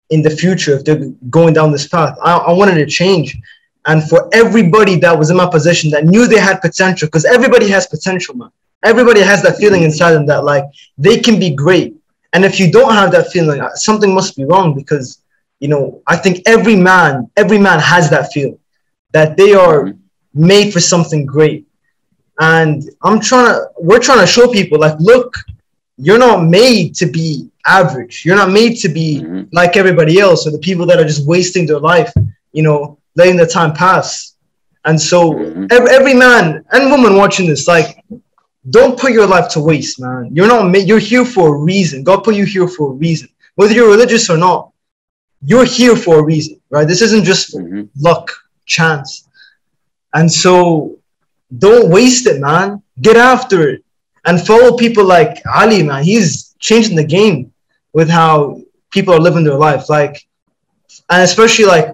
in the future if they're going down this path? I wanted to change. And for everybody that was in my position that knew they had potential, because everybody has potential, man. Everybody has that feeling inside them that like they can be great. And if you don't have that feeling, something must be wrong, because I think every man has that feeling that they are made for something great. And we're trying to show people, like, look, you're not made to be average. You're not made to be like everybody else, or the people that are just wasting their life, letting the time pass. And so every man and woman watching this, like, don't put your life to waste, man. You're here for a reason. God put you here for a reason. Whether you're religious or not, you're here for a reason, right? This isn't just luck, chance. And so don't waste it, man. Get after it. And follow people like Ali, man. He's changing the game with how people are living their life. Like, and especially, like,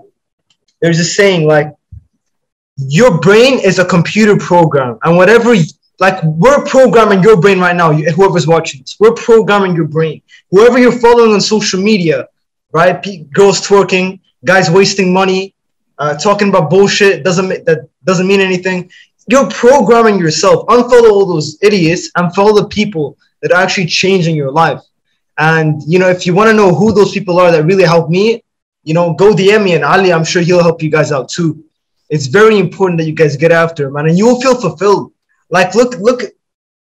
there's a saying, like, your brain is a computer program. And whatever, like, we're programming your brain right now, whoever's watching this. We're programming your brain. Whoever you're following on social media, right? Girls twerking, guys wasting money, talking about bullshit that doesn't mean anything. You're programming yourself. Unfollow all those idiots and follow the people that are actually changing your life. And, if you want to know who those people are that really help me, go DM me, and Ali, I'm sure he'll help you guys out too. It's very important that you guys get after him, man, and you will feel fulfilled. Like, look,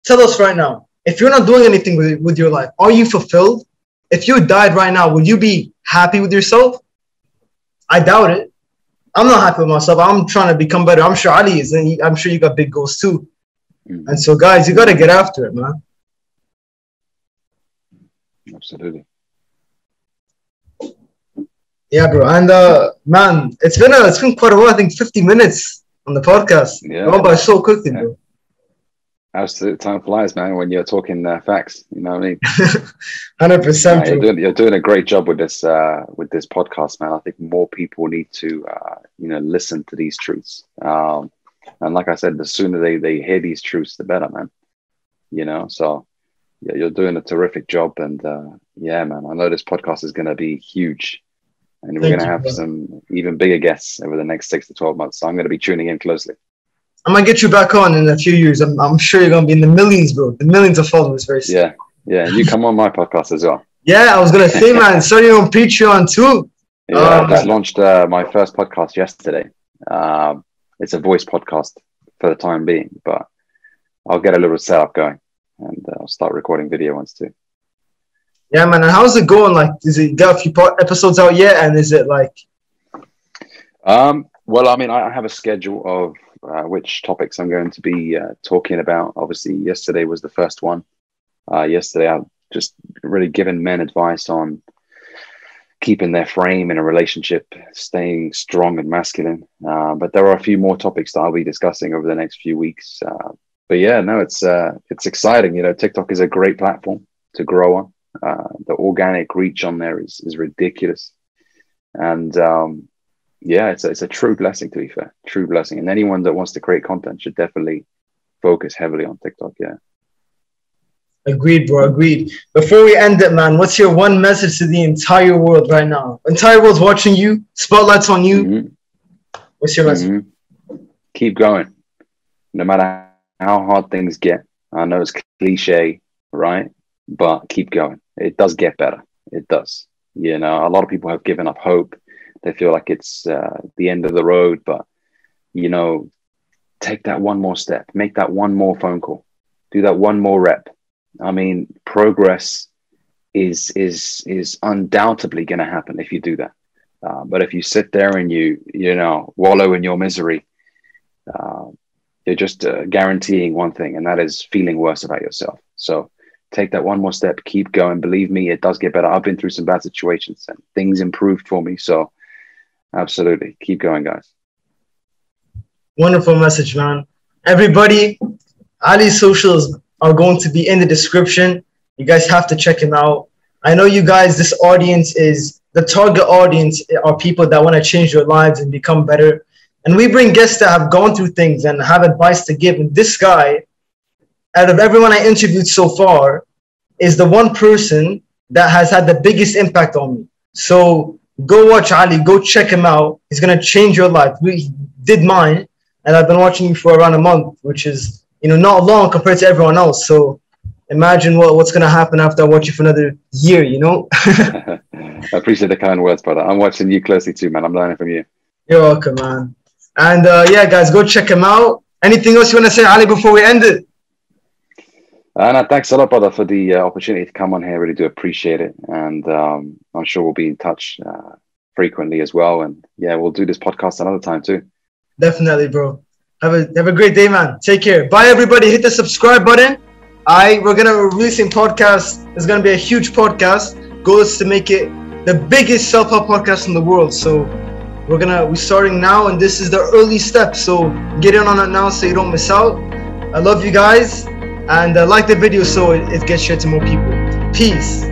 tell us right now, if you're not doing anything with your life, are you fulfilled? If you died right now, would you be happy with yourself? I doubt it. I'm not happy with myself. I'm trying to become better. I'm sure Ali is, and I'm sure you got big goals too. And so, guys, you got to get after it, man. Absolutely. Yeah, bro. And man, it's been quite a while. I think 50 minutes on the podcast. Yeah, gone by so quickly, bro. Absolutely, time flies, man. When you're talking facts, you know what I mean. 100%. You're doing a great job with this podcast, man. I think more people need to listen to these truths. And like I said, the sooner they hear these truths, the better, man. So yeah, you're doing a terrific job, and yeah, man. I know this podcast is going to be huge. And we're going to have some even bigger guests over the next 6 to 12 months. So I'm going to be tuning in closely. I'm going to get you back on in a few years. I'm sure you're going to be in the millions, bro. The millions of followers very soon. Yeah. You come on my podcast as well. Yeah, I was going to say, man, starting on Patreon too. Yeah, I just launched my first podcast yesterday. It's a voice podcast for the time being, but I'll get a little setup going, and I'll start recording video ones too. Yeah, man. And how's it going? Like, is it got a few episodes out yet? And is it like? Well, I mean, I have a schedule of which topics I'm going to be talking about. Obviously, yesterday was the first one. Yesterday, I've just really given men advice on keeping their frame in a relationship, staying strong and masculine. But there are a few more topics that I'll be discussing over the next few weeks. But yeah, no, it's exciting. TikTok is a great platform to grow on. The organic reach on there is ridiculous, and yeah, it's a true blessing, to be fair, true blessing. And anyone that wants to create content should definitely focus heavily on TikTok. Yeah, agreed, bro. Agreed. Before we end it, man, what's your one message to the entire world right now? Entire world's watching you. Spotlight's on you. What's your message? Keep going, no matter how hard things get. I know it's cliche, right? But keep going. It does get better. It does. A lot of people have given up hope. They feel like it's the end of the road. But, take that one more step. Make that one more phone call. Do that one more rep. I mean, progress is undoubtedly going to happen if you do that. But if you sit there and you know, wallow in your misery, you're just guaranteeing one thing, and that is feeling worse about yourself. So take that one more step, keep going. Believe me, it does get better. I've been through some bad situations and things improved for me. So absolutely, keep going, guys. Wonderful message, man. Everybody, Ali's socials are going to be in the description. You guys have to check him out. I know you guys, this audience is, the target audience are people that want to change their lives and become better. And we bring guests that have gone through things and have advice to give. And this guy, out of everyone I interviewed so far, is the one person that has had the biggest impact on me. So go watch Ali, go check him out. He's going to change your life. We did mine, and I've been watching you for around a month, which is, you know, not long compared to everyone else. So imagine what's going to happen after I watch you for another year, you know? I appreciate the kind words, brother. I'm watching you closely too, man. I'm learning from you. You're welcome, man. And yeah, guys, go check him out. Anything else you want to say, Ali, before we end it? No, thanks a lot, brother, for the opportunity to come on here. Really do appreciate it. And I'm sure we'll be in touch frequently as well. And yeah, we'll do this podcast another time too. Definitely, bro. Have a great day, man. Take care. Bye, everybody. Hit the subscribe button. We're going to release a podcast. It's going to be a huge podcast. Goal is to make it the biggest self-help podcast in the world. So we're starting now, and this is the early step. So get in on it now so you don't miss out. I love you guys, and like the video so it gets shared to more people. Peace.